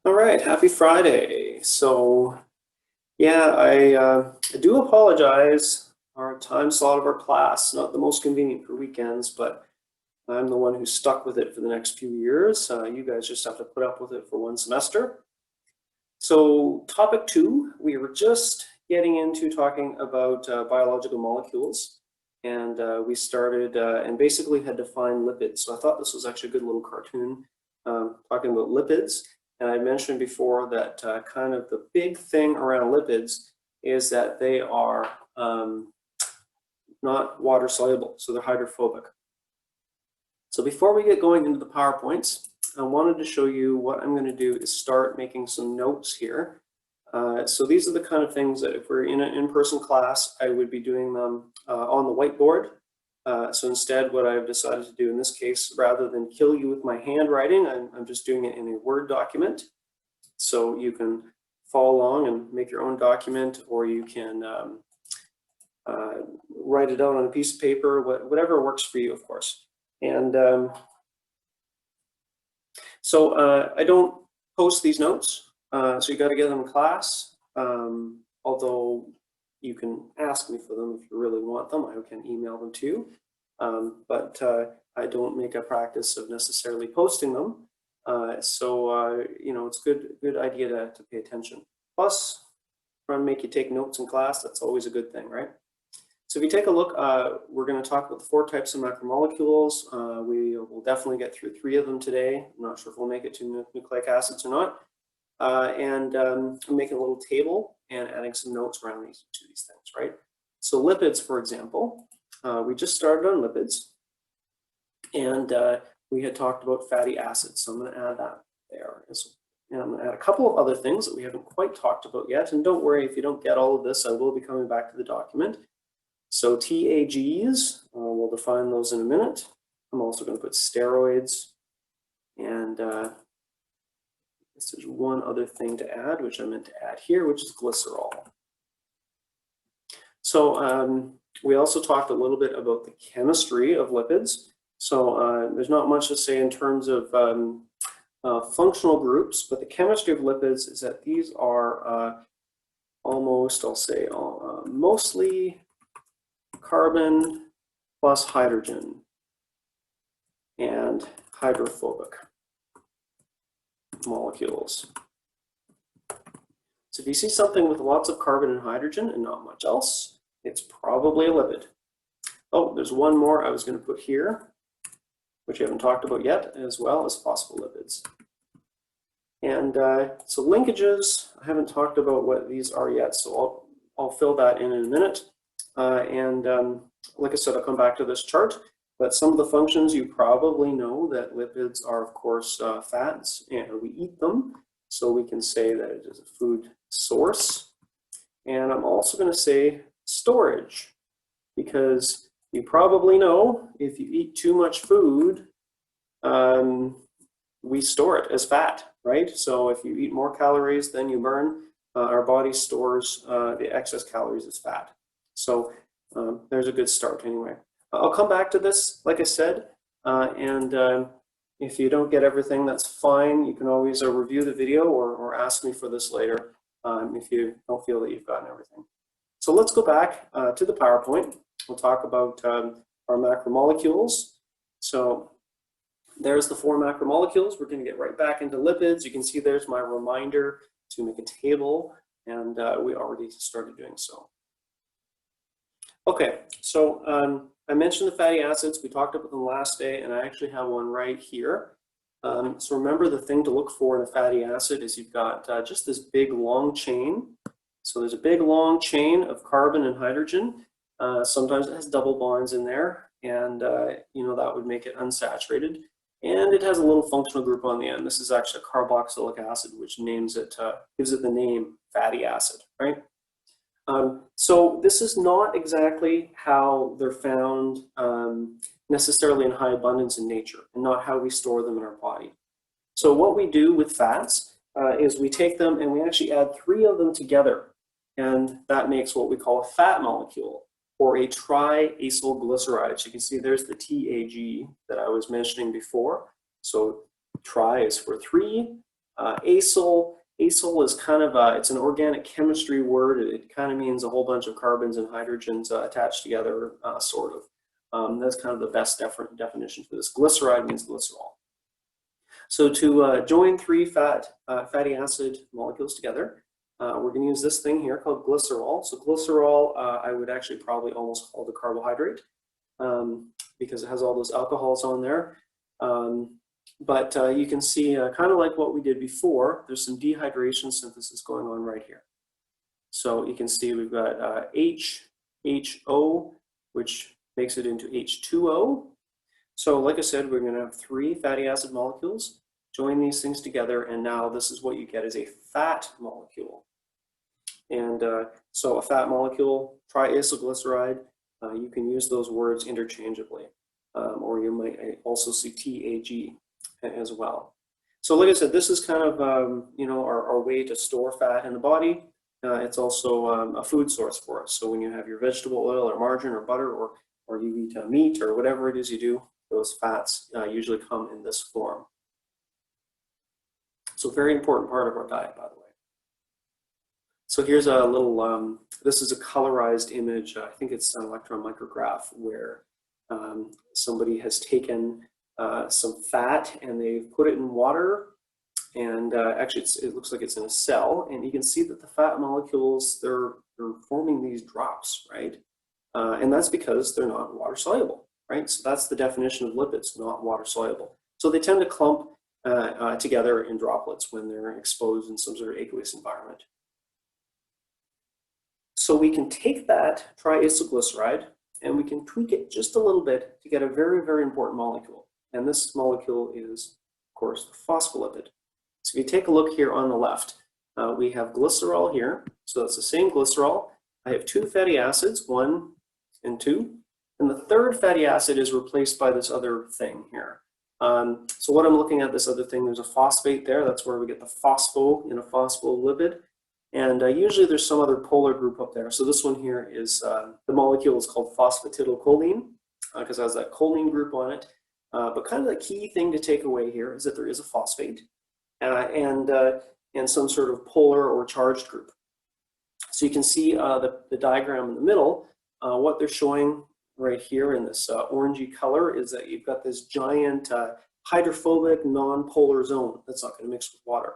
All right, happy Friday. So, yeah, I do apologize. Our time slot of our class, not the most convenient for weekends, but I'm the one who's stuck with it for the next few years. You guys just have to put up with it for one semester. So, topic 2, we were just getting into talking about biological molecules, and we started and basically had defined lipids. So, I thought this was actually a good little cartoon talking about lipids. And I mentioned before that kind of the big thing around lipids is that they are not water soluble, so they're hydrophobic. So before we get going into the PowerPoints, I wanted to show you what I'm going to do is start making some notes here. So these are the kind of things that if we're in an in-person class, I would be doing them on the whiteboard. So instead, what I've decided to do in this case, rather than kill you with my handwriting, I'm just doing it in a Word document. So you can follow along and make your own document, or you can write it out on a piece of paper, whatever works for you, of course. And so I don't post these notes, so you got to get them in class, although you can ask me for them if you really want them. I can email them to you, but I don't make a practice of necessarily posting them. So you know, it's good idea to pay attention. Plus, trying to make you take notes in class, that's always a good thing, right? So if you take a look, we're going to talk about the 4 types of macromolecules. We will definitely get through 3 of them today. I'm not sure if we'll make it to nucleic acids or not. I'm making a little table and adding some notes around these things, right? So lipids, for example, we just started on lipids, and we had talked about fatty acids. So I'm going to add that there. And I'm going to add a couple of other things that we haven't quite talked about yet. And don't worry, if you don't get all of this, I will be coming back to the document. So TAGs, we'll define those in a minute. I'm also going to put steroids, and this is one other thing to add, which I meant to add here, which is glycerol. So we also talked a little bit about the chemistry of lipids. So there's not much to say in terms of functional groups, but the chemistry of lipids is that these are almost, I'll say, mostly carbon plus hydrogen and hydrophobic molecules. So if you see something with lots of carbon and hydrogen and not much else, it's probably a lipid. Oh, there's one more I was going to put here, which I haven't talked about yet, as well as phospholipids. And so linkages, I haven't talked about what these are yet, so I'll fill that in a minute. Like I said, I'll come back to this chart, but some of the functions you probably know that lipids are, of course, fats, and we eat them, so we can say that it is a food source. And I'm also going to say storage, because you probably know if you eat too much food, we store it as fat, right? So if you eat more calories than you burn, our body stores the excess calories as fat. So there's a good start anyway. I'll come back to this, like I said, and if you don't get everything, that's fine. You can always review the video or ask me for this later if you don't feel that you've gotten everything. So let's go back to the PowerPoint. We'll talk about our macromolecules. So there's the 4 macromolecules. We're going to get right back into lipids. You can see there's my reminder to make a table, and we already started doing so. Okay, so I mentioned the fatty acids. We talked about them last day, and I actually have one right here. So remember, the thing to look for in a fatty acid is you've got just this big long chain. So there's a big long chain of carbon and hydrogen. Sometimes it has double bonds in there, and you know, that would make it unsaturated. And it has a little functional group on the end. This is actually a carboxylic acid, which names it, gives it the name fatty acid, right? So this is not exactly how they're found necessarily in high abundance in nature, and not how we store them in our body. So what we do with fats is we take them and we actually add 3 of them together, and that makes what we call a fat molecule, or a triacylglyceride. So you can see there's the TAG that I was mentioning before. So tri is for 3, Acyl is kind of it's an organic chemistry word. It kind of means a whole bunch of carbons and hydrogens attached together, sort of. That's kind of the best definition for this. Glyceride means glycerol. So to join three fatty acid molecules together, we're going to use this thing here called glycerol. So glycerol, I would actually probably almost call it a carbohydrate because it has all those alcohols on there. But you can see kind of like what we did before, there's some dehydration synthesis going on right here. So you can see we've got HO, which makes it into H2O. So like I said, we're going to have three fatty acid molecules, join these things together, and now this is what you get as a fat molecule. And so a fat molecule, triacylglyceride, you can use those words interchangeably, or you might also see TAG as well. So like I said, this is kind of you know, our way to store fat in the body. It's also a food source for us. So when you have your vegetable oil or margarine or butter, or you eat meat or whatever it is you do, those fats usually come in this form. So very important part of our diet, by the way. So here's a little, this is a colorized image. I think it's an electron micrograph where somebody has taken some fat and they've put it in water, and actually it looks like it's in a cell, and you can see that the fat molecules, they're forming these drops, right? And that's because they're not water soluble, right? So that's the definition of lipids, not water soluble. So they tend to clump together in droplets when they're exposed in some sort of aqueous environment. So we can take that triacylglyceride and we can tweak it just a little bit to get a very, very important molecule. And this molecule is, of course, the phospholipid. So if you take a look here on the left, we have glycerol here. So it's the same glycerol. I have two fatty acids, 1 and 2. And the third fatty acid is replaced by this other thing here. So what I'm looking at, this other thing, there's a phosphate there. That's where we get the phospho in a phospholipid. And usually there's some other polar group up there. So this one here is, the molecule is called phosphatidylcholine because it has that choline group on it. But kind of the key thing to take away here is that there is a phosphate and some sort of polar or charged group. So you can see the diagram in the middle. What they're showing right here in this orangey color is that you've got this giant hydrophobic non-polar zone that's not going to mix with water.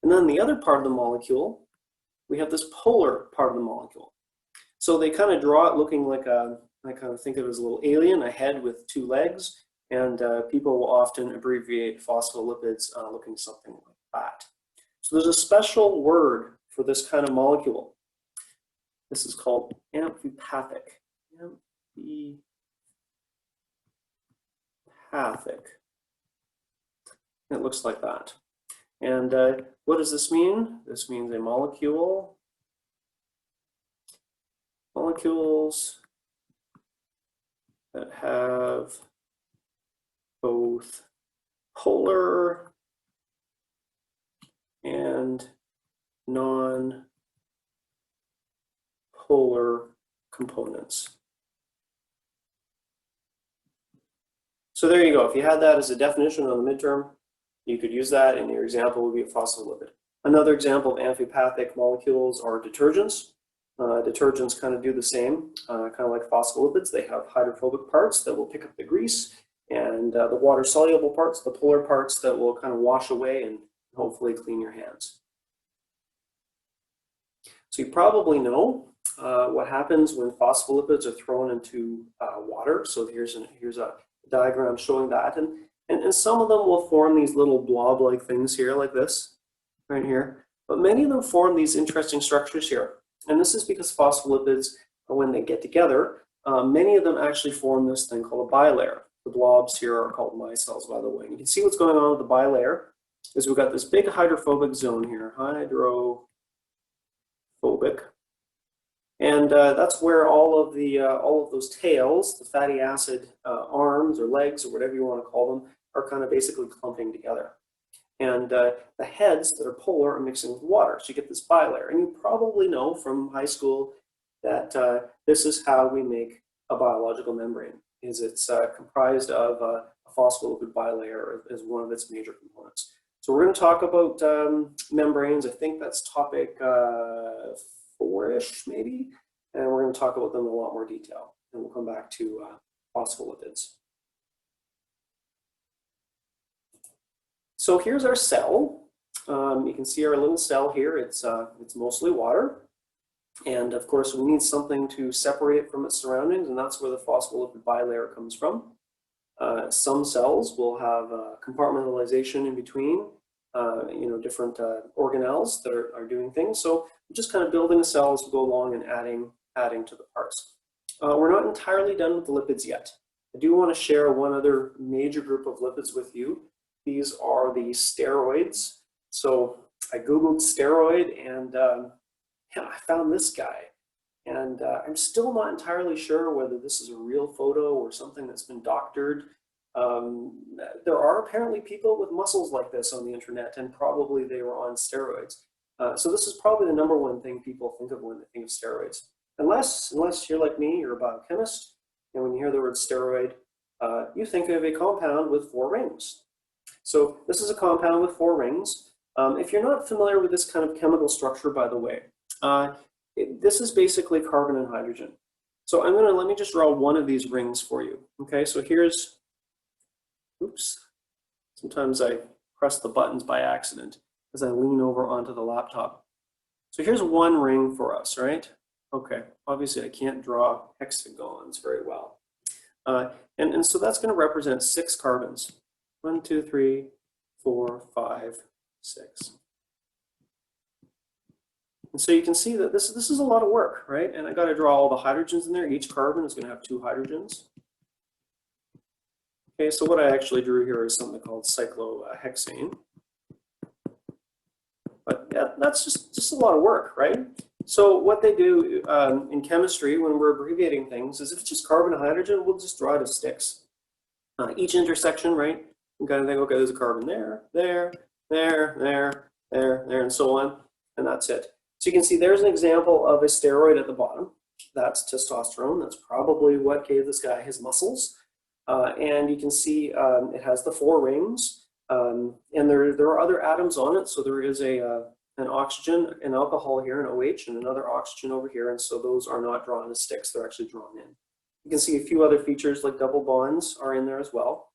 And then the other part of the molecule, we have this polar part of the molecule. So they kind of draw it looking like a, I kind of think of it as a little alien, a head with two legs, and people will often abbreviate phospholipids looking something like that. So there's a special word for this kind of molecule. This is called amphipathic. Amphipathic. It looks like that. And what does this mean? This means a molecules that have both polar and non-polar components. So there you go. If you had that as a definition on the midterm, you could use that, and your example would be a phospholipid. Another example of amphipathic molecules are detergents. Detergents kind of do the same, kind of like phospholipids. They have hydrophobic parts that will pick up the grease, and the water-soluble parts, the polar parts that will kind of wash away and hopefully clean your hands. So you probably know what happens when phospholipids are thrown into water. So here's a diagram showing that. And some of them will form these little blob-like things here, like this, right here. But many of them form these interesting structures here. And this is because phospholipids, when they get together, many of them actually form this thing called a bilayer. The blobs here are called micelles, by the way. And you can see what's going on with the bilayer is we've got this big hydrophobic zone here, hydrophobic. And that's where all of those tails, the fatty acid arms or legs or whatever you want to call them, are kind of basically clumping together. And the heads that are polar are mixing with water. So you get this bilayer. And you probably know from high school that this is how we make a biological membrane, is it's comprised of a phospholipid bilayer as one of its major components. So we're going to talk about membranes. I think that's topic 4-ish maybe, and we're going to talk about them in a lot more detail. And we'll come back to phospholipids. So here's our cell. You can see our little cell here. It's mostly water. And of course, we need something to separate it from its surroundings, and that's where the phospholipid bilayer comes from. Some cells will have compartmentalization in between, different organelles that are doing things. So we're just kind of building a cell as we go along and adding to the parts. We're not entirely done with the lipids yet. I do want to share one other major group of lipids with you. These are the steroids. So I Googled steroid and I found this guy. And I'm still not entirely sure whether this is a real photo or something that's been doctored. There are apparently people with muscles like this on the internet, and probably they were on steroids. So this is probably the #1 thing people think of when they think of steroids. Unless you're like me, you're a biochemist, and when you hear the word steroid, you think of a compound with 4 rings. So this is a compound with 4 rings. If you're not familiar with this kind of chemical structure, by the way, this is basically carbon and hydrogen. So let me just draw one of these rings for you. Okay, so here's, oops, sometimes I press the buttons by accident as I lean over onto the laptop. So here's one ring for us, right? Okay, obviously I can't draw hexagons very well. And so that's going to represent 6 carbons. 1, 2, 3, 4, 5, 6. And so you can see that this is a lot of work, right? And I got to draw all the hydrogens in there. Each carbon is going to have 2 hydrogens. Okay, so what I actually drew here is something called cyclohexane. But yeah, that's just a lot of work, right? So what they do in chemistry when we're abbreviating things is if it's just carbon and hydrogen, we'll just draw it as sticks. Each intersection, right? You kind of think, okay, there's a carbon there, there, there, there, there, there, and so on, and that's it. So you can see there's an example of a steroid at the bottom. That's testosterone. That's probably what gave this guy his muscles. And you can see it has the 4 rings, and there are other atoms on it. So there is an oxygen, an alcohol here, an OH, and another oxygen over here. And so those are not drawn as sticks. They're actually drawn in. You can see a few other features like double bonds are in there as well.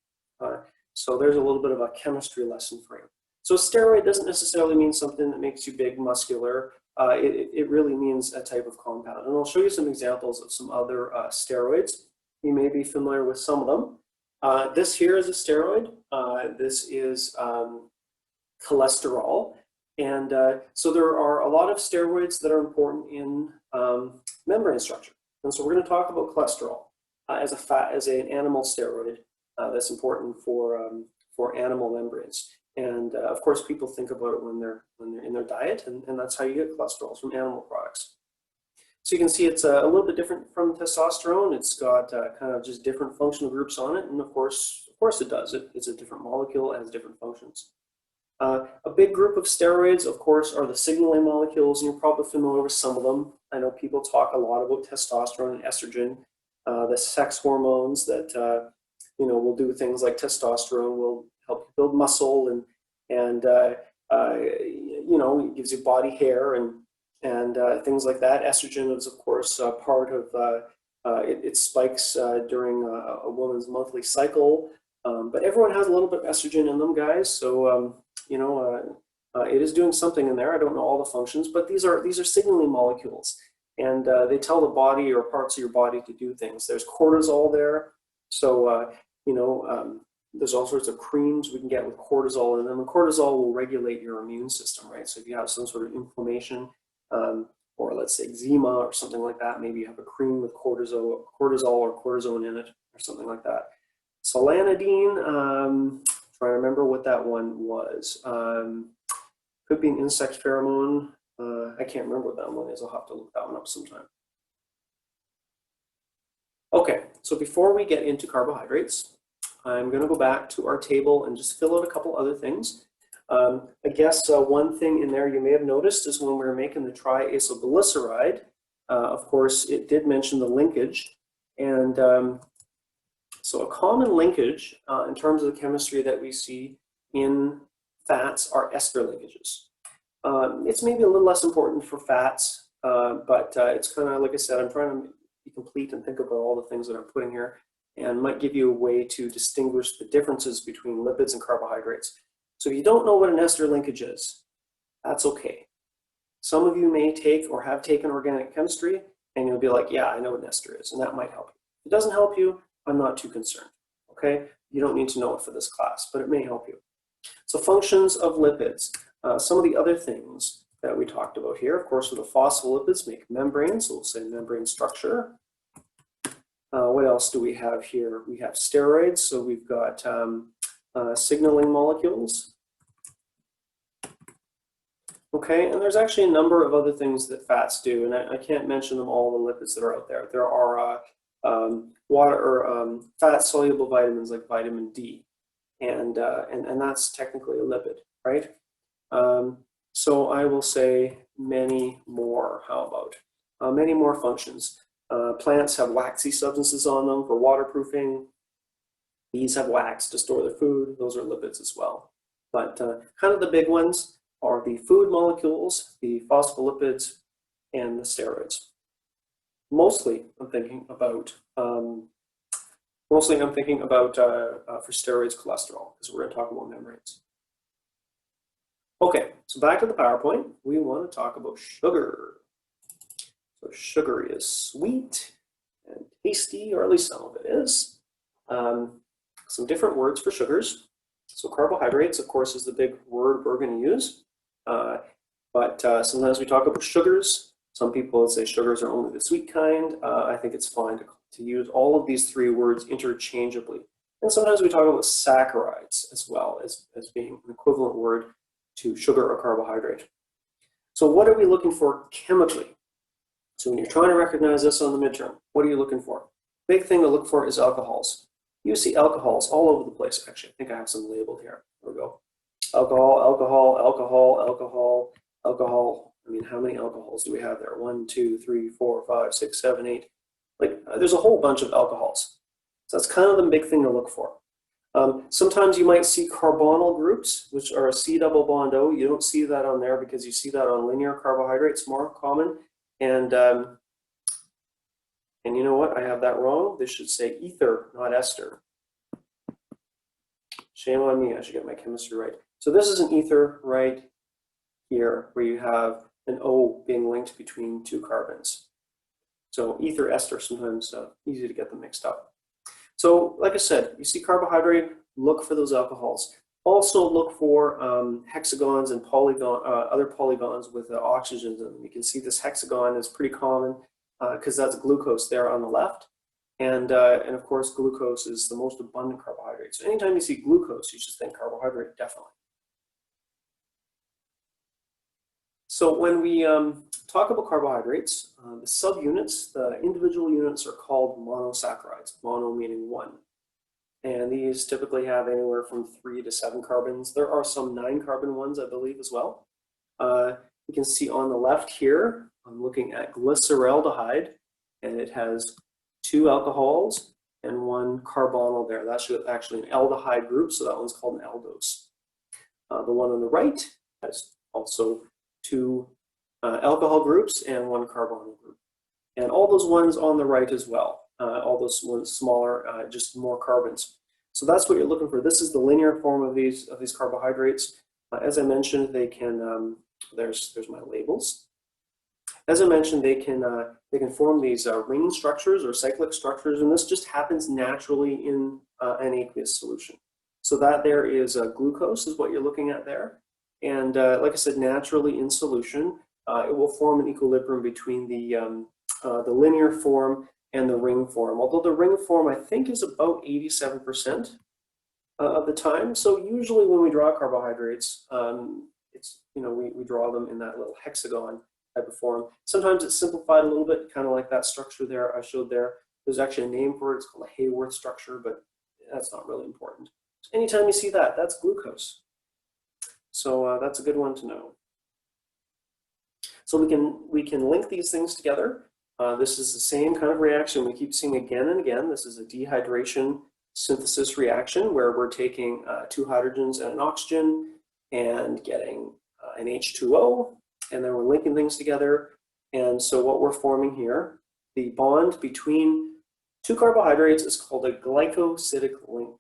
So there's a little bit of a chemistry lesson for you. So steroid doesn't necessarily mean something that makes you big, muscular. It really means a type of compound. And I'll show you some examples of some other steroids. You may be familiar with some of them. This here is a steroid. This is cholesterol. And so there are a lot of steroids that are important in membrane structure. And so we're going to talk about cholesterol as an animal steroid that's important for animal membranes. And of course, people think about it when they're in their diet, and that's how you get cholesterol, from animal products. So you can see it's a little bit different from testosterone. It's got kind of just different functional groups on it, and of course it does. It's a different molecule, it has different functions. A big group of steroids, of course, are the signaling molecules, and you're probably familiar with some of them. I know people talk a lot about testosterone and estrogen, the sex hormones that will do things like testosterone will help you build muscle, and it gives you body hair and things like that. Estrogen is, of course, part of it spikes during a woman's monthly cycle, but everyone has a little bit of estrogen in them, guys. So it is doing something in there. I don't know all the functions, but these are signaling molecules, and they tell the body or parts of your body to do things. There's cortisol there, so there's all sorts of creams we can get with cortisol in them, and cortisol will regulate your immune system, right? So if you have some sort of inflammation, or let's say eczema or something like that, maybe you have a cream with cortisol or cortisone in it or something like that. Solanidine, trying to remember what that one was. Could be an insect pheromone. I can't remember what that one is. I'll have to look that one up sometime. Okay, so before we get into carbohydrates, I'm going to go back to our table and just fill out a couple other things. I guess one thing in there you may have noticed is when we were making the triacylglyceride, of course, it did mention the linkage. And so a common linkage in terms of the chemistry that we see in fats are ester linkages. It's maybe a little less important for fats, but it's kind of, like I said, I'm trying to be complete and think about all the things that I'm putting here, and might give you a way to distinguish the differences between lipids and carbohydrates. So if you don't know what an ester linkage is, that's okay. Some of you may take or have taken organic chemistry, and you'll be like, yeah, I know what an ester is, and that might help you. If it doesn't help you, I'm not too concerned, okay? You don't need to know it for this class, but it may help you. So functions of lipids. Some of the other things that we talked about here, of course, with the phospholipids make membranes, so we'll say membrane structure. What else do we have here? We have steroids, so we've got signaling molecules. Okay, and there's actually a number of other things that fats do, and I can't mention them all, the lipids that are out there. There are fat-soluble vitamins like vitamin D, and that's technically a lipid, right? So I will say many more. How about many more functions? Plants have waxy substances on them for waterproofing. Bees have wax to store their food. Those are lipids as well. But kind of the big ones are the food molecules, the phospholipids, and the steroids. Mostly, I'm thinking about for steroids, cholesterol, because we're going to talk about membranes. Okay, so back to the PowerPoint. We want to talk about sugar. So sugar is sweet and tasty, or at least some of it is. Some different words for sugars. So carbohydrates, of course, is the big word we're going to use. But sometimes we talk about sugars. Some people say sugars are only the sweet kind. I think it's fine to use all of these three words interchangeably. And sometimes we talk about saccharides as well as being an equivalent word to sugar or carbohydrate. So what are we looking for chemically? So when you're trying to recognize this on the midterm, what are you looking for? Big thing to look for is alcohols. You see alcohols all over the place. Actually, I think I have some labeled here. There we go. Alcohol, alcohol, alcohol, alcohol, alcohol. I mean, how many alcohols do we have there? 1, 2, 3, 4, 5, 6, 7, 8. Like, there's a whole bunch of alcohols. So that's kind of the big thing to look for. Sometimes you might see carbonyl groups, which are a C double bond O. You don't see that on there because you see that on linear carbohydrates more common. And you know what? I have that wrong. This should say ether, not ester. Shame on me. I should get my chemistry right. So this is an ether right here, where you have an O being linked between two carbons. So ether, ester, sometimes easy to get them mixed up. So like I said, you see carbohydrate, look for those alcohols. Also look for hexagons and other polygons with oxygens in them. You can see this hexagon is pretty common because that's glucose there on the left. And of course, glucose is the most abundant carbohydrate. So anytime you see glucose, you should think carbohydrate, definitely. So when we talk about carbohydrates, the subunits, the individual units are called monosaccharides, mono meaning one. And these typically have anywhere from 3 to 7 carbons. There are some 9-carbon ones, I believe, as well. You can see on the left here, I'm looking at glyceraldehyde, and it has 2 alcohols and 1 carbonyl there. That's actually an aldehyde group, so that one's called an aldose. The one on the right has also 2 alcohol groups and 1 carbonyl group. And all those ones on the right as well. All those ones smaller, just more carbons. So that's what you're looking for. This is the linear form of these carbohydrates. As I mentioned, they can. There's my labels. As I mentioned, they can form these ring structures or cyclic structures, and this just happens naturally in an aqueous solution. So that there is glucose is what you're looking at there, and like I said, naturally in solution, it will form an equilibrium between the linear form and the ring form. Although the ring form, I think, is about 87% of the time. So usually when we draw carbohydrates, it's, we draw them in that little hexagon type of form. Sometimes it's simplified a little bit, kind of like that structure there I showed there. There's actually a name for it. It's called a Hayworth structure, but that's not really important. So anytime you see that, that's glucose. So that's a good one to know. So we can link these things together. This is the same kind of reaction we keep seeing again and again. This is a dehydration synthesis reaction where we're taking 2 hydrogens and an oxygen, and getting an H2O, and then we're linking things together. And so what we're forming here, the bond between two carbohydrates is called a glycosidic link.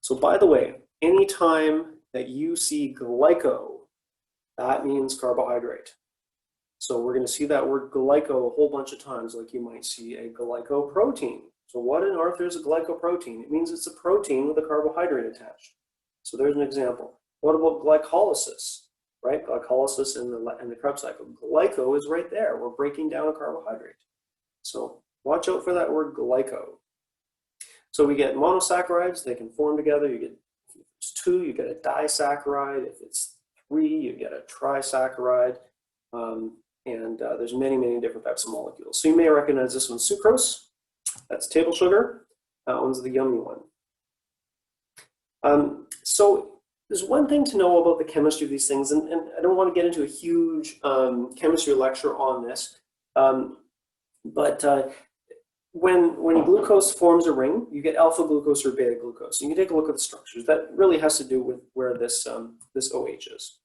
So by the way, anytime that you see glyco, that means carbohydrate. So we're going to see that word glyco a whole bunch of times, like you might see a glycoprotein. So what in Arthur is a glycoprotein? It means it's a protein with a carbohydrate attached. So there's an example. What about glycolysis, right? Glycolysis in the Krebs cycle. Glyco is right there. We're breaking down a carbohydrate. So watch out for that word glyco. So we get monosaccharides. They can form together. You get, if it's 2, you get a disaccharide. If it's 3, you get a trisaccharide. And there's many, many different types of molecules. So you may recognize this one, sucrose. That's table sugar. That one's the yummy one. So there's one thing to know about the chemistry of these things, and I don't want to get into a huge chemistry lecture on this, but when glucose forms a ring, you get alpha glucose or beta glucose. And you can take a look at the structures. That really has to do with where this OH is.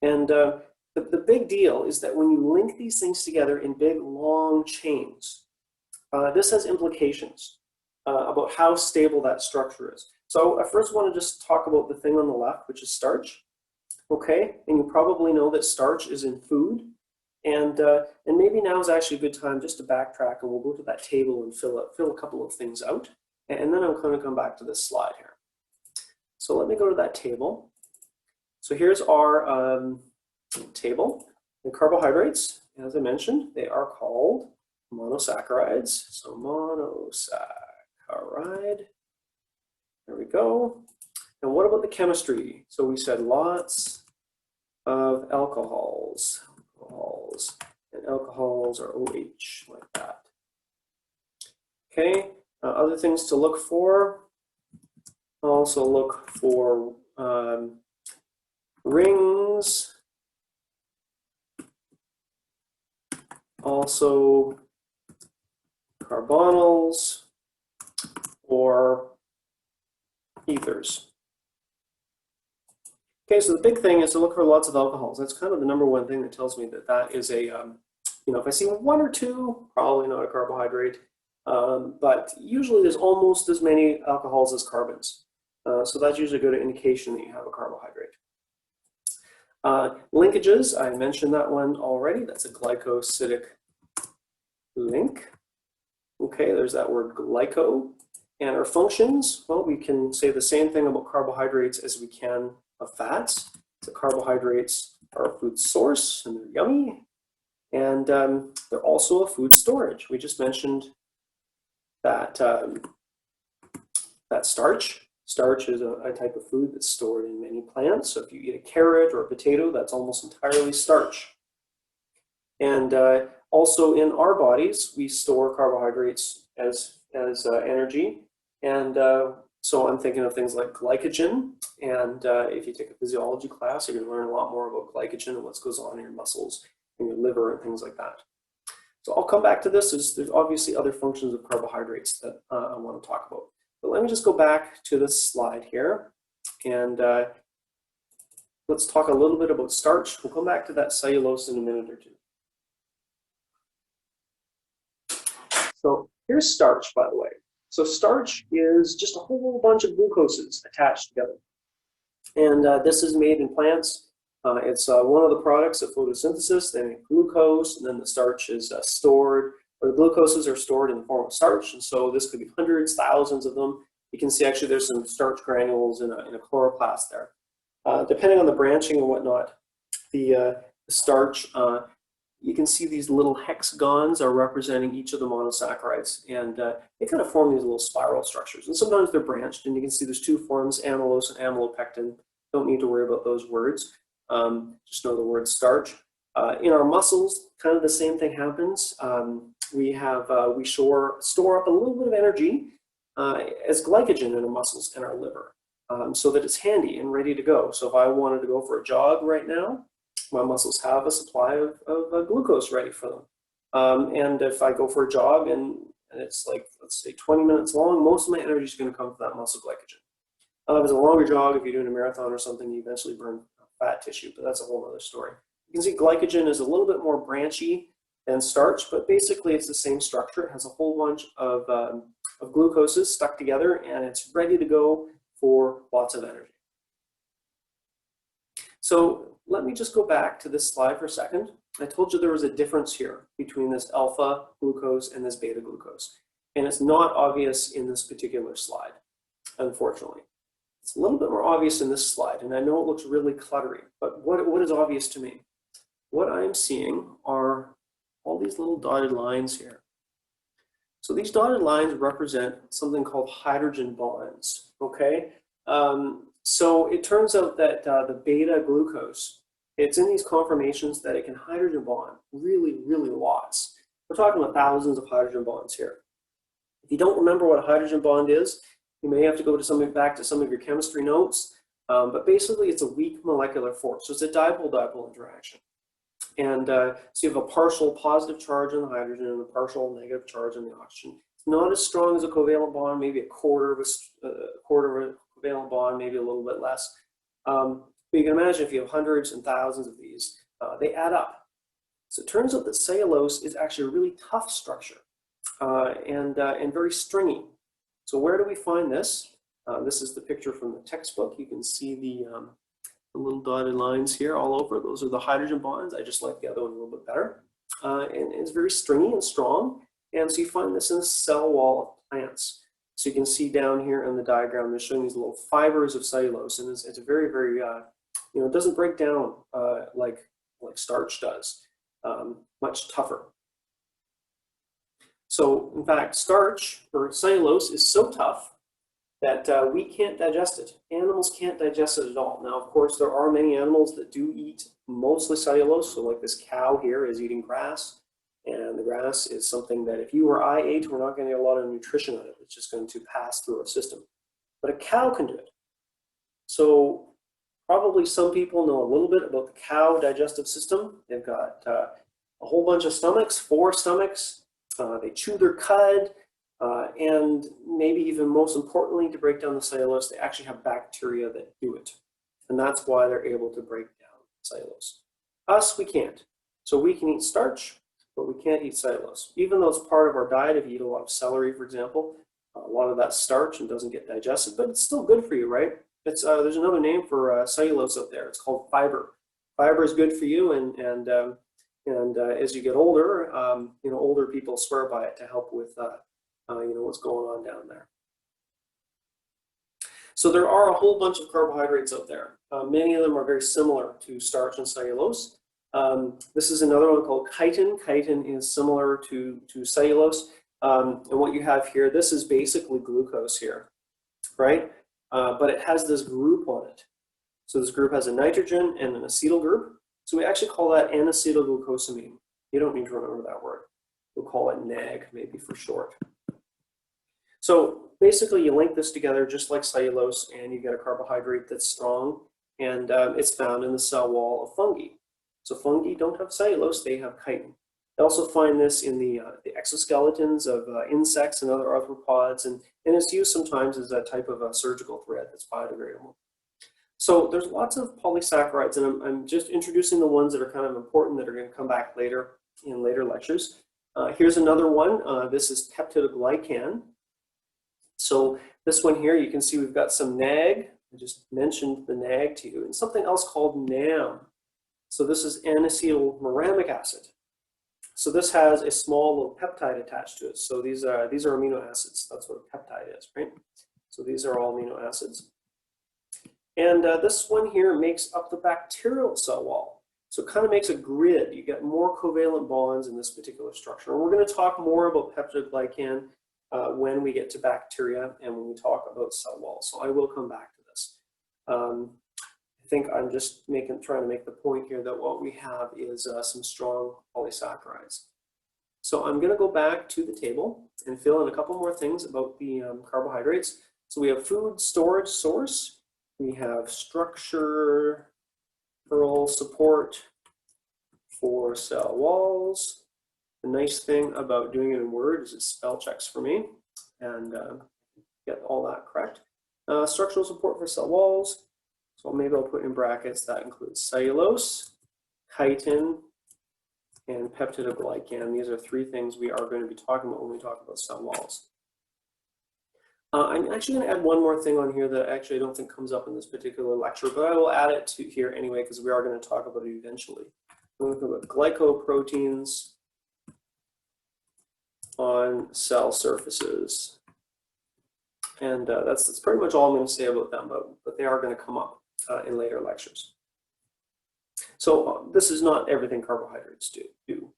And the big deal is that when you link these things together in big, long chains, this has implications about how stable that structure is. So I first want to just talk about the thing on the left, which is starch. Okay, and you probably know that starch is in food. And maybe now is actually a good time just to backtrack, and we'll go to that table and fill a couple of things out. And then I'm going to come back to this slide here. So let me go to that table. So here's our table. The carbohydrates, as I mentioned, they are called monosaccharides. So monosaccharide. There we go. And what about the chemistry? So we said lots of alcohols. And alcohols are OH, like that. Okay, other things to look for. Also look for rings. Also carbonyls or ethers. Okay, so the big thing is to look for lots of alcohols. That's kind of the number one thing that tells me that that is a, if I see 1 or 2, probably not a carbohydrate, but usually there's almost as many alcohols as carbons. So that's usually a good indication that you have a carbohydrate. Linkages, I mentioned that one already. That's a glycosidic link. Okay, there's that word glyco. And our functions, well, we can say the same thing about carbohydrates as we can of fats. So carbohydrates are a food source and they're yummy. And they're also a food storage. We just mentioned that, that starch. Starch is a type of food that's stored in many plants. So if you eat a carrot or a potato, that's almost entirely starch. And also in our bodies, we store carbohydrates as energy. And so I'm thinking of things like glycogen. And if you take a physiology class, you're going to learn a lot more about glycogen and what goes on in your muscles and your liver and things like that. So I'll come back to this. There's obviously other functions of carbohydrates that I want to talk about. But let me just go back to this slide here. And let's talk a little bit about starch. We'll come back to that cellulose in a minute or two. So here's starch, by the way. So starch is just a whole bunch of glucoses attached together. And this is made in plants. It's one of the products of photosynthesis. They make glucose, and then the starch is stored, or the glucoses are stored in the form of starch. And so this could be hundreds, thousands of them. You can see actually there's some starch granules in a chloroplast there. Depending on the branching and whatnot, the starch, you can see these little hexagons are representing each of the monosaccharides, and they kind of form these little spiral structures. And sometimes they're branched, and you can see there's 2 forms, amylose and amylopectin. Don't need to worry about those words. Just know the word starch. In our muscles, kind of the same thing happens. We store up a little bit of energy as glycogen in our muscles and our liver, so that it's handy and ready to go. So if I wanted to go for a jog right now, my muscles have a supply of glucose ready for them. And if I go for a jog and it's like, let's say 20 minutes long, most of my energy is going to come from that muscle glycogen. If it's a longer jog, if you're doing a marathon or something, you eventually burn fat tissue, but that's a whole other story. You can see glycogen is a little bit more branchy than starch, but basically it's the same structure. It has a whole bunch of glucoses stuck together, and it's ready to go for lots of energy. So let me just go back to this slide for a second. I told you there was a difference here between this alpha glucose and this beta glucose, and it's not obvious in this particular slide, unfortunately. It's a little bit more obvious in this slide, and I know it looks really cluttery, but what is obvious to me? What I'm seeing are all these little dotted lines here. So these dotted lines represent something called hydrogen bonds, okay? So it turns out that the beta glucose, it's in these conformations that it can hydrogen bond really, really lots. We're talking about thousands of hydrogen bonds here. If you don't remember what a hydrogen bond is, you may have to go to back to some of your chemistry notes, but basically it's a weak molecular force. So it's a dipole-dipole interaction. And so you have a partial positive charge on the hydrogen and a partial negative charge on the oxygen. It's not as strong as a covalent bond, maybe a quarter of a covalent bond, maybe a little bit less. But you can imagine if you have hundreds and thousands of these, they add up. So it turns out that cellulose is actually a really tough structure and very stringy. So where do we find this? This is the picture from the textbook. You can see the little dotted lines here all over. Those are the hydrogen bonds. I just like the other one a little bit better. And it's very stringy and strong. And so you find this in the cell wall of plants. So you can see down here in the diagram, they're showing these little fibers of cellulose. And it's a very, very, it doesn't break down like starch does, much tougher. So in fact, starch or cellulose is so tough that we can't digest it. Animals can't digest it at all. Now, of course, there are many animals that do eat mostly cellulose. So like this cow here is eating grass. And the grass is something that if you or I ate, we're not going to get a lot of nutrition out of it. It's just going to pass through our system. But a cow can do it. So probably some people know a little bit about the cow digestive system. They've got a whole bunch of stomachs, 4 stomachs. They chew their cud. And maybe even most importantly, to break down the cellulose, they actually have bacteria that do it. And that's why they're able to break down cellulose. Us, we can't. So we can eat starch, but we can't eat cellulose. Even though it's part of our diet, if you eat a lot of celery, for example, a lot of that starch and doesn't get digested, but it's still good for you, right? It's, there's another name for cellulose out there. It's called fiber. Fiber is good for you, and as you get older, older people swear by it to help with what's going on down there. So there are a whole bunch of carbohydrates out there. Many of them are very similar to starch and cellulose. This is another one called chitin. Chitin is similar to cellulose. And what you have here, this is basically glucose here, right? But it has this group on it. So this group has a nitrogen and an acetyl group. So we actually call that N-acetylglucosamine. You don't need to remember that word. We'll call it NAG, maybe for short. So basically you link this together just like cellulose and you get a carbohydrate that's strong, and it's found in the cell wall of fungi. So fungi don't have cellulose, they have chitin. You also find this in the exoskeletons of insects and other arthropods, and it's used sometimes as a type of a surgical thread that's biodegradable. So there's lots of polysaccharides, and I'm just introducing the ones that are kind of important that are going to come back later in later lectures. Here's another one. This is peptidoglycan. So this one here, you can see we've got some NAG. I just mentioned the NAG to you, and something else called NAM. So this is N-acetylmuramic acid. So this has a small little peptide attached to it. So these are amino acids. That's what a peptide is, right? So these are all amino acids. And this one here makes up the bacterial cell wall. So it kind of makes a grid. You get more covalent bonds in this particular structure. And we're going to talk more about peptidoglycan when we get to bacteria and when we talk about cell walls. So I will come back to this. I think I'm just trying to make the point here that what we have is some strong polysaccharides. So I'm going to go back to the table and fill in a couple more things about the carbohydrates. So we have food storage source. We have structural support for cell walls. The nice thing about doing it in Word is it spell checks for me and get all that correct. Structural support for cell walls. So maybe I'll put in brackets that includes cellulose, chitin, and peptidoglycan. These are three things we are going to be talking about when we talk about cell walls. I'm actually going to add one more thing on here that actually I don't think comes up in this particular lecture, but I will add it to here anyway because we are going to talk about it eventually. We're going to talk about glycoproteins on cell surfaces. And that's pretty much all I'm going to say about them, but they are going to come up in later lectures. So this is not everything carbohydrates do,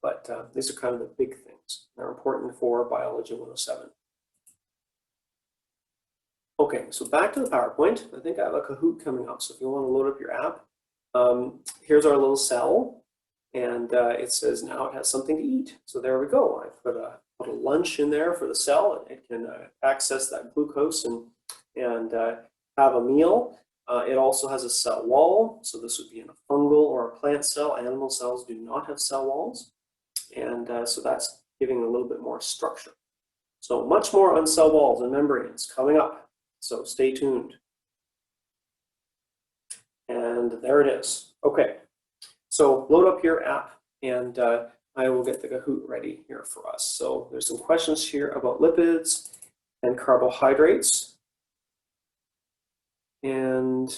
but these are kind of the big things. They're important for Biology 107. Okay, so back to the PowerPoint. I think I have a Kahoot coming up, so if you want to load up your app, here's our little cell, and it says now it has something to eat. So there we go. I put a lunch in there for the cell. It can access that glucose and have a meal. It also has a cell wall, so this would be in a fungal or a plant cell. Animal cells do not have cell walls, and so that's giving a little bit more structure. So much more on cell walls and membranes coming up, so stay tuned. And there it is. Okay, so load up your app, and I will get the Kahoot ready here for us. So there's some questions here about lipids and carbohydrates. And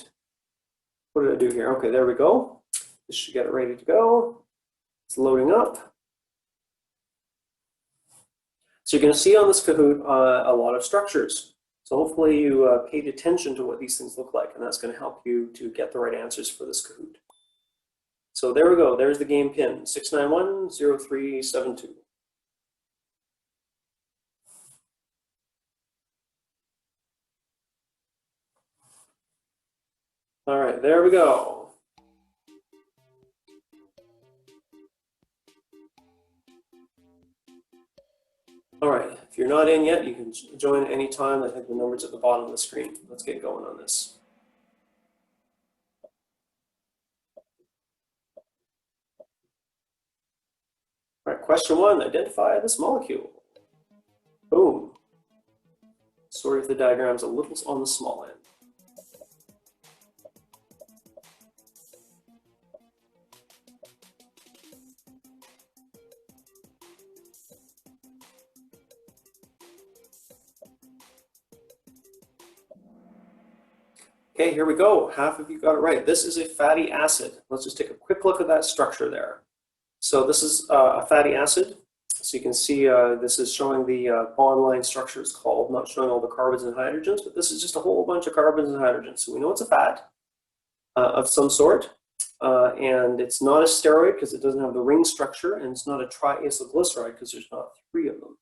what did I do here? Okay, there we go. This should get it ready to go. It's loading up. So you're going to see on this Kahoot a lot of structures. So hopefully you paid attention to what these things look like, and that's going to help you to get the right answers for this Kahoot. So there we go. There's the game pin, 6910372. All right, there we go. All right, if you're not in yet, you can join anytime. I think the number's at the bottom of the screen. Let's get going on this. All right, question one, identify this molecule. Boom. Sorry if the diagram's a little on the small end. Okay, here we go. Half of you got it right. This is a fatty acid. Let's just take a quick look at that structure there. So this is a fatty acid. So you can see this is showing the bond line structure it's called, not showing all the carbons and hydrogens, but this is just a whole bunch of carbons and hydrogens. So we know it's a fat of some sort. And it's not a steroid because it doesn't have the ring structure, and it's not a triacylglyceride because there's not three of them,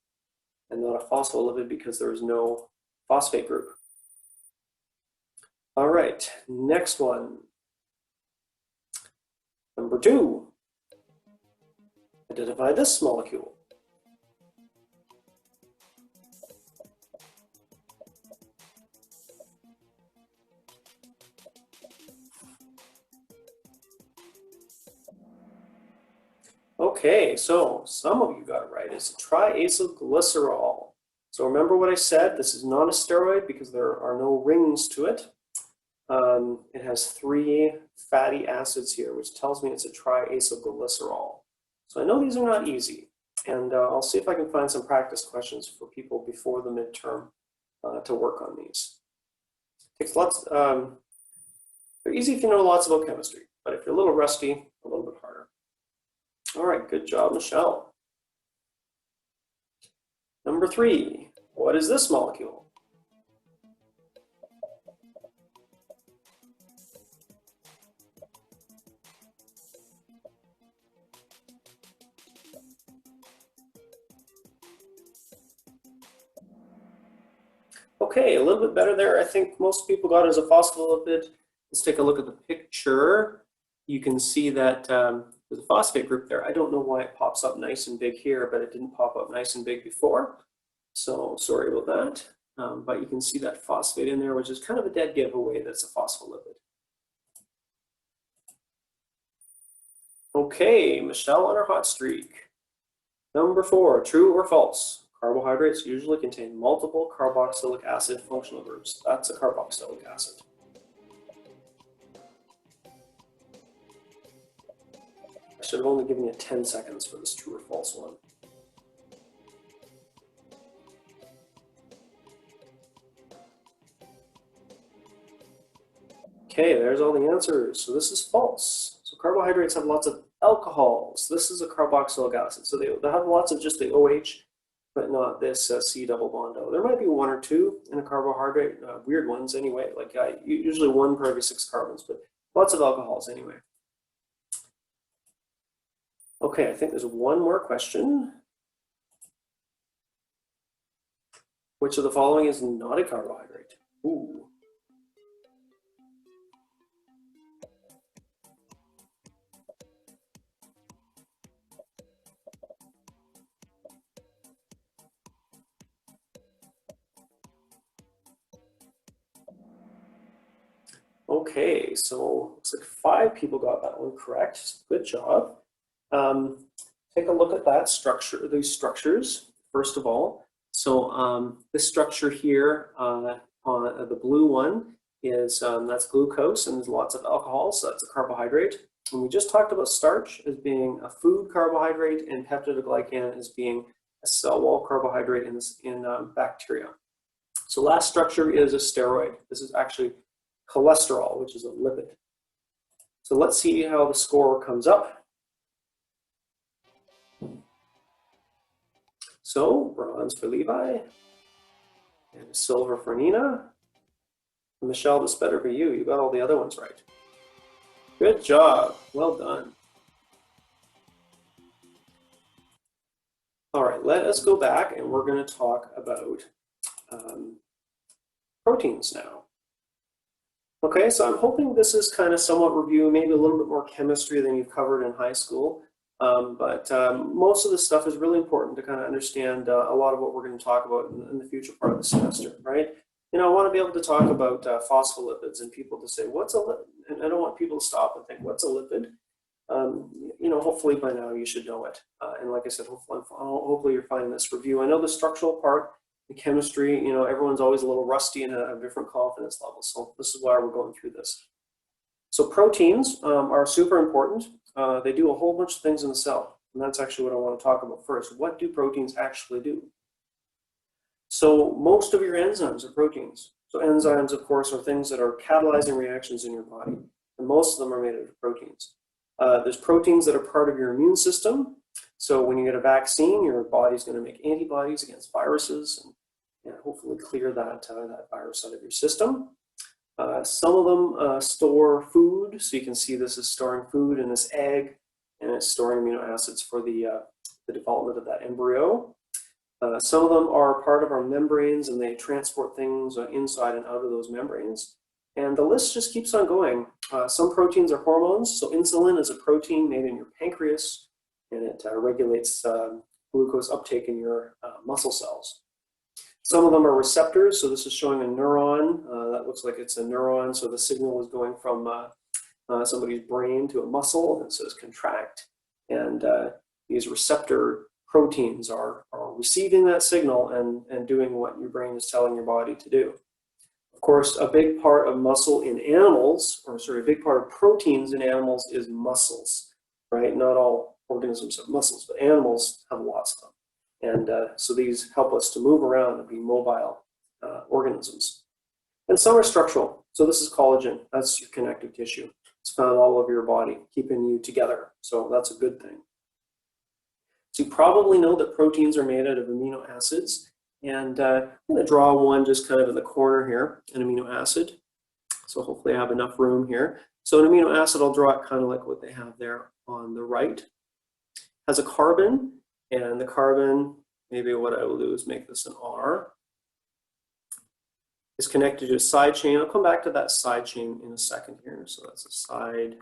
and not a phospholipid because there is no phosphate group. All right, next one. Number two, identify this molecule. Okay, so some of you got it right. It's triacylglycerol. So remember what I said, this is not a steroid because there are no rings to it. It has three fatty acids here, which tells me it's a triacylglycerol. So I know these are not easy, and I'll see if I can find some practice questions for people before the midterm to work on these. Takes lots. They're easy if you know lots about chemistry, but if you're a little rusty, a little bit harder. All right, good job, Michelle. Number three, what is this molecule? Okay, a little bit better there. I think most people got it as a phospholipid. Let's take a look at the picture. You can see that there's a phosphate group there. I don't know why it pops up nice and big here, but it didn't pop up nice and big before. So sorry about that. But you can see that phosphate in there, which is kind of a dead giveaway that's a phospholipid. Okay, Michelle on her hot streak. Number four, true or false? Carbohydrates usually contain multiple carboxylic acid functional groups. That's a carboxylic acid. I should have only given you 10 seconds for this true or false one. Okay, there's all the answers. So this is false. So carbohydrates have lots of alcohols. This is a carboxylic acid. So they have lots of just the OH, but not this C double bond O. There might be one or two in a carbohydrate, weird ones anyway, like usually one per every 6 carbons, but lots of alcohols anyway. Okay, I think there's one more question. Which of the following is not a carbohydrate? Ooh. Okay, so looks like 5 people got that one correct. Good job. Take a look at that structure, these structures, first of all. So this structure here, on the blue one, is that's glucose, and there's lots of alcohol, so that's a carbohydrate. And we just talked about starch as being a food carbohydrate, and peptidoglycan as being a cell wall carbohydrate in bacteria. So last structure is a steroid. This is actually cholesterol, which is a lipid. So let's see how the score comes up. So bronze for Levi, and silver for Nina. And Michelle, this better be you. You got all the other ones right. Good job. Well done. All right, let us go back, and we're going to talk about proteins now. Okay, so I'm hoping this is kind of somewhat review, maybe a little bit more chemistry than you've covered in high school. But most of this stuff is really important to kind of understand a lot of what we're going to talk about in the future part of the semester, right? You know, I want to be able to talk about phospholipids and people to say, what's a lipid? And I don't want people to stop and think, what's a lipid? You know, hopefully by now you should know it. And like I said, hopefully you're finding this review. I know the structural part, the chemistry, you know, everyone's always a little rusty and have different confidence levels. So this is why we're going through this. So proteins are super important. They do a whole bunch of things in the cell. And that's actually what I want to talk about first. What do proteins actually do? So most of your enzymes are proteins. So enzymes, of course, are things that are catalyzing reactions in your body. And most of them are made out of proteins. There's proteins that are part of your immune system. So when you get a vaccine, your body's going to make antibodies against viruses and hopefully clear that virus out of your system. Some of them store food. So you can see this is storing food in this egg, and it's storing amino acids for the development of that embryo. Some of them are part of our membranes, and they transport things inside and out of those membranes. And the list just keeps on going. Some proteins are hormones. So insulin is a protein made in your pancreas, and it regulates glucose uptake in your muscle cells. Some of them are receptors. So this is showing a neuron. That looks like it's a neuron. So the signal is going from somebody's brain to a muscle, and it says contract. And these receptor proteins are receiving that signal and doing what your brain is telling your body to do. Of course, a big part of muscle in animals, a big part of proteins in animals is muscles, right? Not all organisms have muscles, but animals have lots of them. And so these help us to move around and be mobile organisms. And some are structural. So this is collagen. That's your connective tissue. It's found all over your body, keeping you together. So that's a good thing. So you probably know that proteins are made out of amino acids. And I'm going to draw one just kind of in the corner here, an amino acid. So hopefully I have enough room here. So an amino acid, I'll draw it kind of like what they have there on the right. Has a carbon, and the carbon, maybe what I will do is make this an R. Is connected to a side chain. I'll come back to that side chain in a second here. So that's a side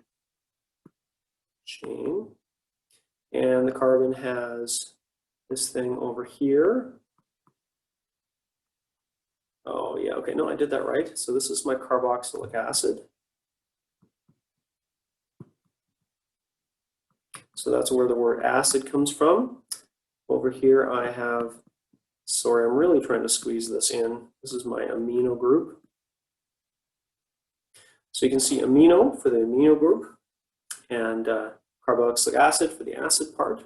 chain. And the carbon has this thing over here. Oh yeah, okay, no, I did that right. So this is my carboxylic acid. So that's where the word acid comes from. Over here I have Sorry, I'm really trying to squeeze this in. This is my amino group. So you can see amino for the amino group and carboxylic acid for the acid part.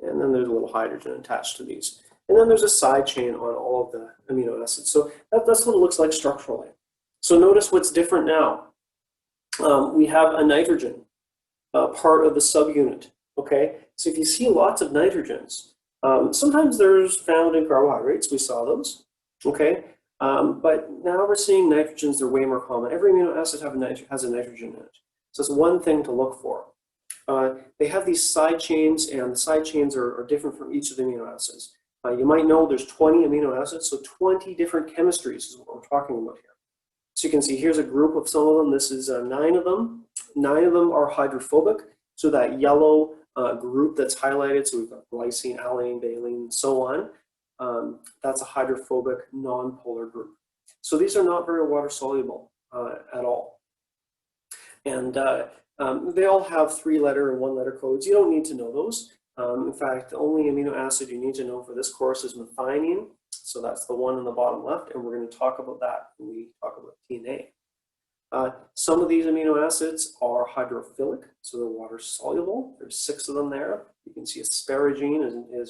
And then there's a little hydrogen attached to these. And then there's a side chain on all of the amino acids. So that's what it looks like structurally. So notice what's different now. We have a nitrogen part of the subunit, okay? So if you see lots of nitrogens, sometimes there's found in carbohydrates, we saw those, okay? But now we're seeing nitrogens, they're way more common. Every amino acid has a nitrogen in it. So it's one thing to look for. They have these side chains, and the side chains are different from each of the amino acids. You might know there's 20 amino acids, so 20 different chemistries is what we're talking about here. So you can see here's a group of some of them. This is 9 of them. 9 of them are hydrophobic. So that yellow group that's highlighted, so we've got glycine, alanine, valine, and so on. That's a hydrophobic non-polar group. So these are not very water soluble at all. And they all have 3-letter and 1-letter codes. You don't need to know those. In fact, the only amino acid you need to know for this course is methionine. So that's the one in the bottom left, and we're going to talk about that when we talk about DNA. Some of these amino acids are hydrophilic, so they're water soluble. There's 6 of them there. You can see asparagine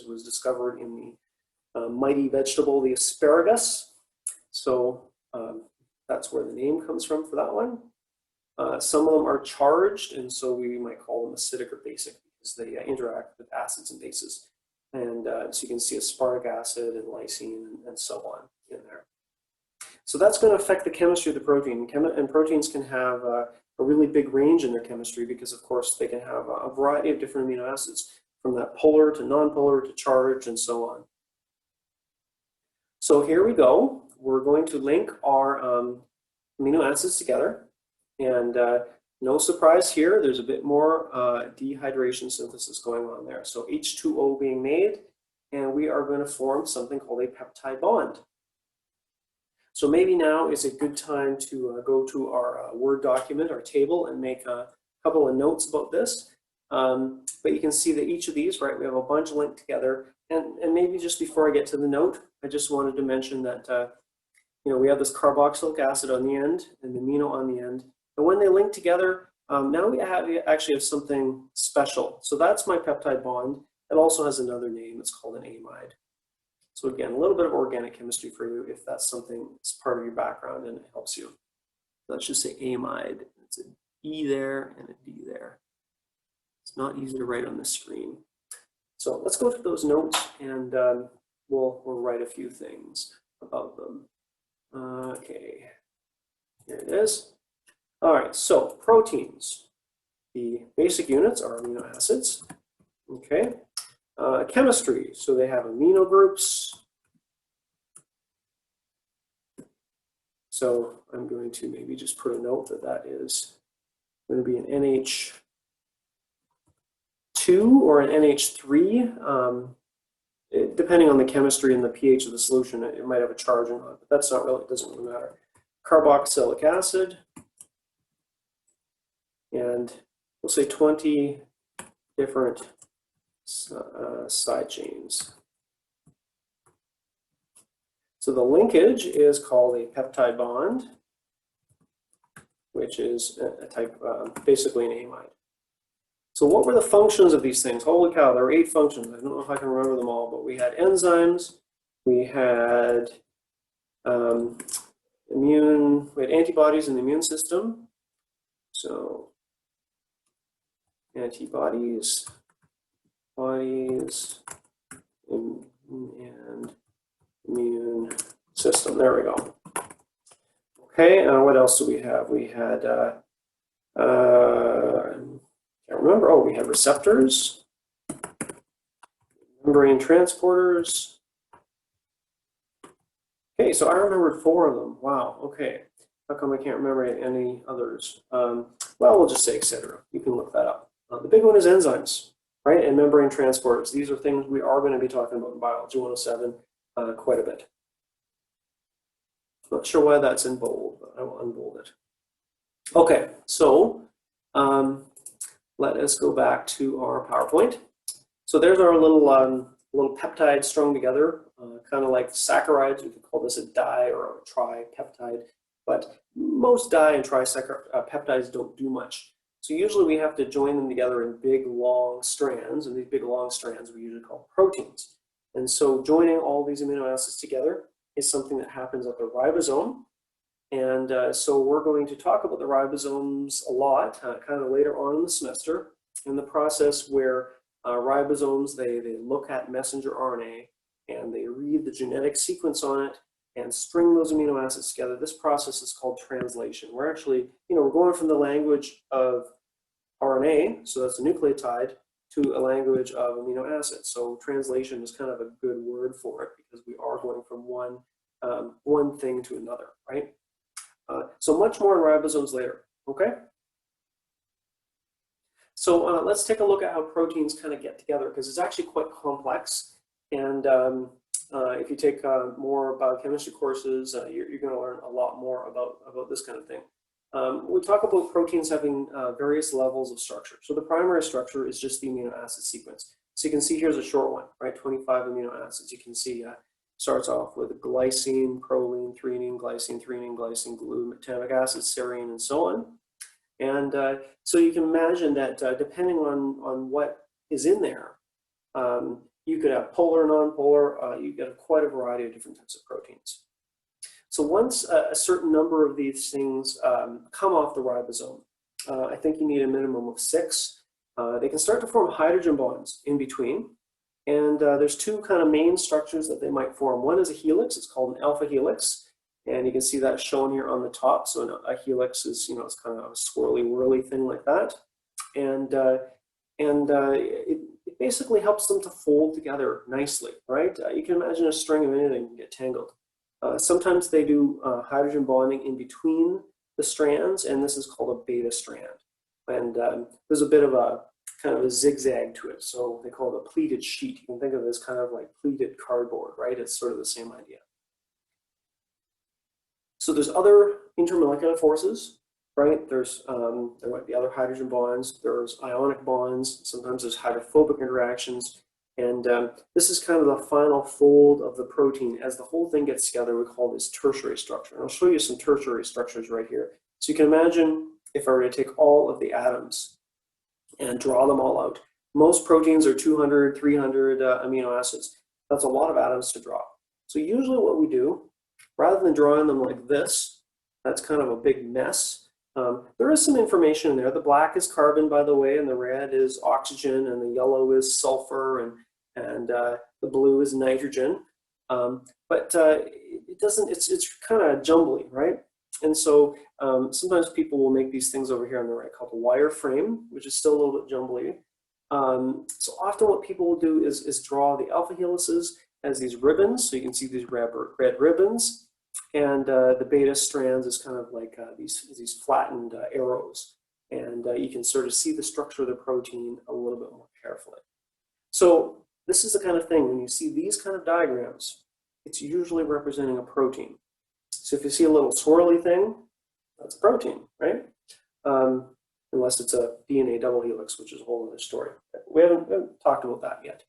was discovered in the mighty vegetable, the asparagus. So that's where the name comes from for that one. Some of them are charged, and so we might call them acidic or basic because they interact with acids and bases. And so you can see aspartic acid and lysine and so on in there. So that's going to affect the chemistry of the protein. And proteins can have a really big range in their chemistry because, of course, they can have a variety of different amino acids, from that polar to non-polar to charged and so on. So here we go. We're going to link our amino acids together. And no surprise here, there's a bit more dehydration synthesis going on there. So H2O being made, and we are going to form something called a peptide bond. So maybe now is a good time to go to our Word document, our table, and make a couple of notes about this. But you can see that each of these, right, we have a bunch linked together. And maybe just before I get to the note, I just wanted to mention that we have this carboxylic acid on the end and the amino on the end. And when they link together, now we actually have something special. So that's my peptide bond. It also has another name. It's called an amide. So again, a little bit of organic chemistry for you if that's something that's part of your background and it helps you. Let's just say amide. It's an E there and a D there. It's not easy to write on the screen. So let's go to those notes, and we'll write a few things about them. Okay, here it is. All right, so proteins. The basic units are amino acids. Okay. Chemistry, so they have amino groups. So I'm going to maybe just put a note that is going to be an NH2 or an NH3. Depending on the chemistry and the pH of the solution, it might have a charge or not, but that's not really, it doesn't really matter. Carboxylic acid, and we'll say 20 different side chains. So the linkage is called a peptide bond, which is a type, basically an amide. So what were the functions of these things? Holy cow, there were 8 functions. I don't know if I can remember them all, but we had enzymes, we had antibodies in the immune system. So antibodies, bodies, and immune system. There we go. Okay, what else do we have? We had, can't remember. Oh, we had receptors, membrane transporters. Okay, so I remembered 4 of them. Wow, okay. How come I can't remember any others? Well, we'll just say etc. You can look that up. The big one is enzymes, right? And membrane transporters. These are things we are going to be talking about in Biology 107 quite a bit. Not sure why that's in bold, but I will unbold it. Okay, so let us go back to our PowerPoint. So there's our little little peptide strung together, kind of like saccharides. We could call this a di or a tripeptide, but most di and tripeptides don't do much. So usually we have to join them together in big long strands, and these big long strands we usually call proteins. And so joining all these amino acids together is something that happens at the ribosome. And so we're going to talk about the ribosomes a lot, kind of later on in the semester, in the process where ribosomes, they look at messenger RNA and they read the genetic sequence on it and string those amino acids together. This process is called translation. We're actually, we're going from the language of RNA, so that's a nucleotide, to a language of amino acids. So translation is kind of a good word for it because we are going from one thing to another, right? So much more in ribosomes later, okay? So let's take a look at how proteins kind of get together, because it's actually quite complex. And if you take more biochemistry courses, you're going to learn a lot more about this kind of thing. We talk about proteins having various levels of structure. So the primary structure is just the amino acid sequence. So you can see here's a short one, right? 25 amino acids. You can see starts off with glycine, proline, threonine, glycine, glutamic acid, serine, and so on. And so you can imagine that depending on what is in there, you could have polar, non-polar, you get quite a variety of different types of proteins. So once a certain number of these things come off the ribosome, I think you need a minimum of 6. They can start to form hydrogen bonds in between. And there's two kind of main structures that they might form. One is a helix. It's called an alpha helix. And you can see that shown here on the top. So a helix is, it's kind of a swirly, whirly thing like that. And it basically helps them to fold together nicely, right? You can imagine a string of anything can get tangled. Sometimes they do hydrogen bonding in between the strands, and this is called a beta strand. And there's a bit of a kind of a zigzag to it, so they call it a pleated sheet. You can think of it as kind of like pleated cardboard, right? It's sort of the same idea. So there's other intermolecular forces, right? There might be other hydrogen bonds. There's ionic bonds. Sometimes there's hydrophobic interactions. And this is kind of the final fold of the protein. As the whole thing gets together, we call this tertiary structure. And I'll show you some tertiary structures right here. So you can imagine if I were to take all of the atoms and draw them all out. Most proteins are 200, 300 amino acids. That's a lot of atoms to draw. So usually what we do, rather than drawing them like this, that's kind of a big mess. There is some information in there. The black is carbon, by the way, and the red is oxygen, and the yellow is sulfur, and the blue is nitrogen. But it doesn't. It's kind of jumbly, right? And so sometimes people will make these things over here on the right called a wireframe, which is still a little bit jumbly. So often what people will do is draw the alpha helices as these ribbons. So you can see these red ribbons. And the beta strands is kind of like these flattened arrows. And you can sort of see the structure of the protein a little bit more carefully. So this is the kind of thing, when you see these kind of diagrams, it's usually representing a protein. So if you see a little swirly thing, that's a protein, right? Unless it's a DNA double helix, which is a whole other story. We haven't talked about that yet.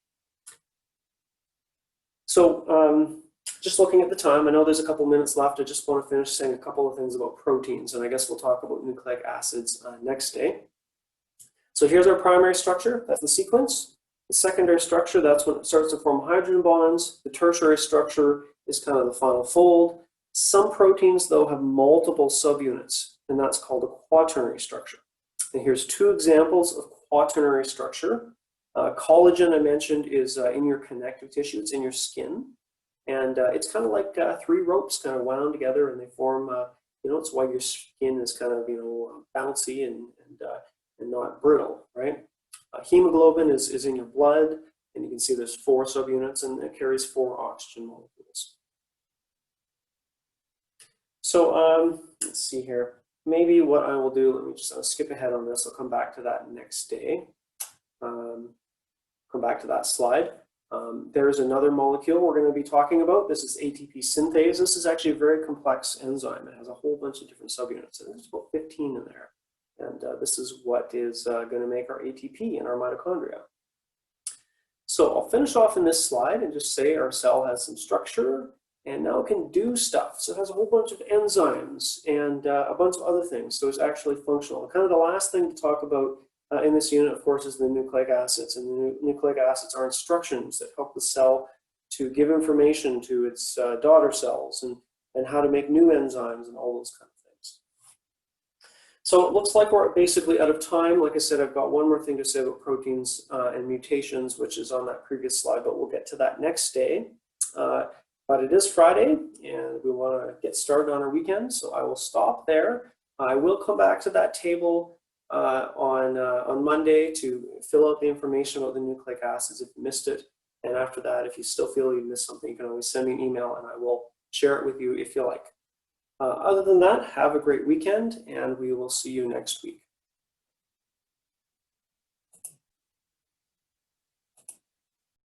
So just looking at the time, I know there's a couple minutes left. I just want to finish saying a couple of things about proteins, and I guess we'll talk about nucleic acids next day. So here's our primary structure. That's the sequence. The secondary structure, that's when it starts to form hydrogen bonds. The tertiary structure is kind of the final fold. Some proteins, though, have multiple subunits, and that's called a quaternary structure. And here's two examples of quaternary structure. Collagen, I mentioned, is in your connective tissue. It's in your skin. And it's kind of like 3 ropes kind of wound together, and they form, it's why your skin is kind of, bouncy and not brittle, right? Hemoglobin is in your blood, and you can see there's 4 subunits, and it carries 4 oxygen molecules. So let's see here. Maybe what I will do, let me just skip ahead on this. I'll come back to that next day. Come back to that slide. There's another molecule we're going to be talking about. This is ATP synthase. This is actually a very complex enzyme. It has a whole bunch of different subunits, and there's about 15 in there. And this is what is going to make our ATP in our mitochondria. So I'll finish off in this slide and just say our cell has some structure and now it can do stuff. So it has a whole bunch of enzymes and a bunch of other things. So it's actually functional. Kind of the last thing to talk about in this unit, of course, is the nucleic acids. And the nucleic acids are instructions that help the cell to give information to its daughter cells and how to make new enzymes and all those kind of things. So it looks like we're basically out of time. Like I said, I've got one more thing to say about proteins and mutations, which is on that previous slide, but we'll get to that next day. But it is Friday, and we want to get started on our weekend, so I will stop there. I will come back to that table on Monday to fill out the information about the nucleic acids if you missed it. And after that, if you still feel you missed something, you can always send me an email and I will share it with you if you like. Other than that, have a great weekend and we will see you next week.